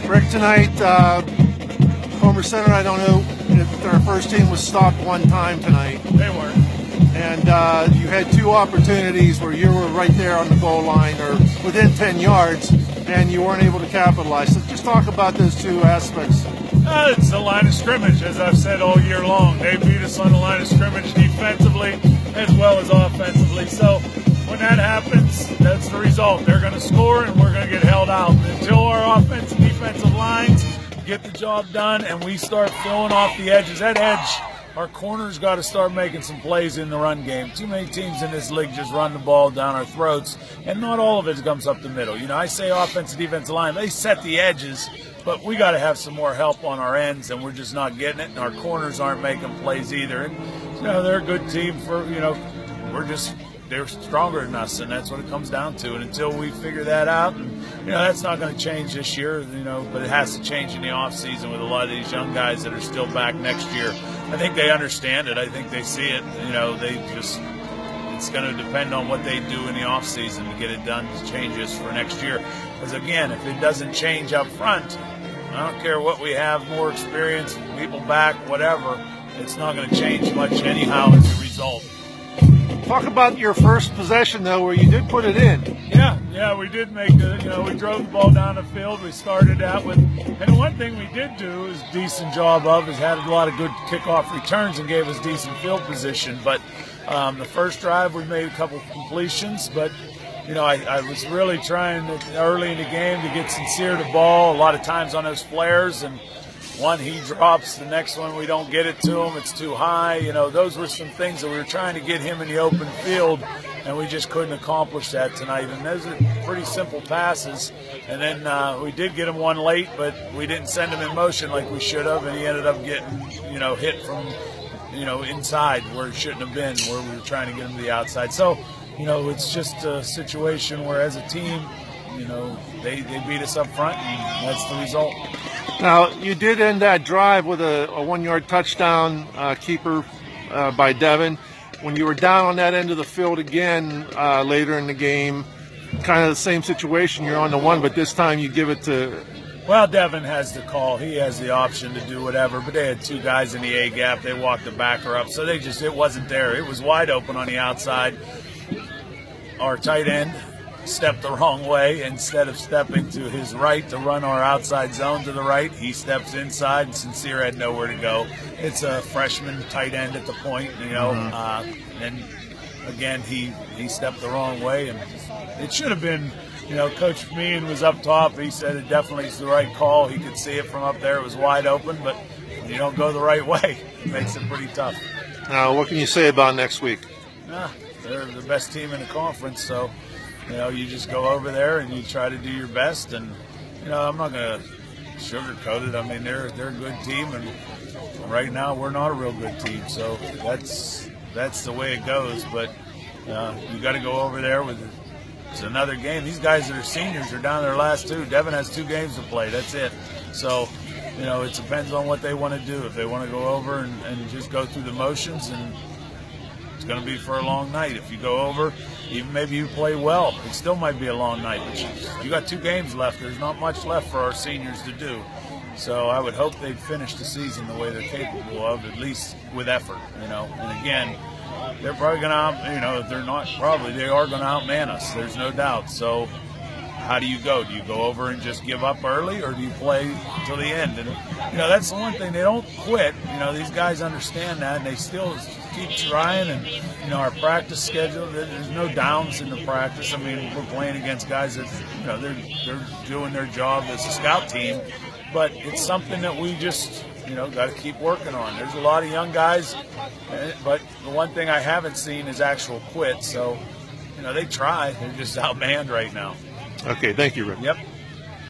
Rick, tonight, Homer Center, I don't know if their first team was stopped one time tonight. They weren't. And you had two opportunities where you were right there on the goal line or within 10 yards, and you weren't able to capitalize. So just talk about those two aspects. It's the line of scrimmage, as I've said all year long. They beat us on the line of scrimmage defensively as well as offensively. So when that happens, that's the result. They're going to score, and we're going to get held out. Until our offense and defensive lines get the job done and we start filling off the edges, that edge, our corners got to start making some plays in the run game. Too many teams in this league just run the ball down our throats, and not all of it comes up the middle. You know, I say offense and defensive line, they set the edges, but we got to have some more help on our ends, and we're just not getting it, and our corners aren't making plays either. And, you know, they're a good team for, you know, they're stronger than us, and that's what it comes down to. And until we figure that out, and, you know, that's not going to change this year, you know, but it has to change in the offseason with a lot of these young guys that are still back next year. I think they understand it. I think they see it. You know, it's going to depend on what they do in the offseason to get it done, to change this for next year. Because, again, if it doesn't change up front, I don't care what we have, more experience, people back, whatever, it's not going to change much anyhow as a result. Talk about your first possession, though, where you did put it in. Yeah, we did make it. You know, we drove the ball down the field. We started out with, and one thing we did do is decent job of is had a lot of good kickoff returns and gave us decent field position. But the first drive we made a couple completions, but you know, I was really trying early in the game to get Sincere the ball. A lot of times on those flares, and one he drops, the next one we don't get it to him, it's too high. You know, those were some things that we were trying to get him in the open field, and we just couldn't accomplish that tonight. And those are pretty simple passes. And then we did get him one late, but we didn't send him in motion like we should have, and he ended up getting, you know, hit from, you know, inside where it shouldn't have been, where we were trying to get him to the outside. So, you know, it's just a situation where as a team, you know, they beat us up front, and that's the result. Now, you did end that drive with a 1-yard touchdown keeper by Devin. When you were down on that end of the field again later in the game, kind of the same situation. You're on the one, but this time you give it to... Well, Devin has the call. He has the option to do whatever, but they had two guys in the A-gap. They walked the backer up, so it wasn't there. It was wide open on the outside. Our tight end stepped the wrong way. Instead of stepping to his right to run our outside zone to the right, he steps inside, and Sincere had nowhere to go. It's a freshman tight end at the point, you know, and again, he stepped the wrong way, and it should have been, you know, Coach Meehan was up top. He said it definitely is the right call. He could see it from up there. It was wide open, but when you don't go the right way, it makes it pretty tough. Now, what can you say about next week? They're the best team in the conference, so you know, you just go over there and you try to do your best. And, you know, I'm not going to sugarcoat it. I mean, they're a good team, and right now we're not a real good team. So that's the way it goes. But you got to go over there with it's another game. These guys that are seniors are down their last two. Devin has 2 games to play. That's it. So, you know, it depends on what they want to do. If they want to go over and just go through the motions, and it's going to be for a long night. If you go over, even maybe you play well, it still might be a long night. But you got 2 games left. There's not much left for our seniors to do. So I would hope they'd finish the season the way they're capable of, at least with effort, you know. And again, they're probably going to, you know, they are going to outman us. There's no doubt. So how do you go? Do you go over and just give up early, or do you play till the end? And, you know, that's the one thing. They don't quit. You know, these guys understand that, and they still keep trying. And, you know, our practice schedule, there's no downs in the practice. I mean, we're playing against guys that, you know, they're doing their job as a scout team. But it's something that we just, you know, got to keep working on. There's a lot of young guys, but the one thing I haven't seen is actual quit. So, you know, they try. They're just outmanned right now. Okay, thank you, Rick. Yep.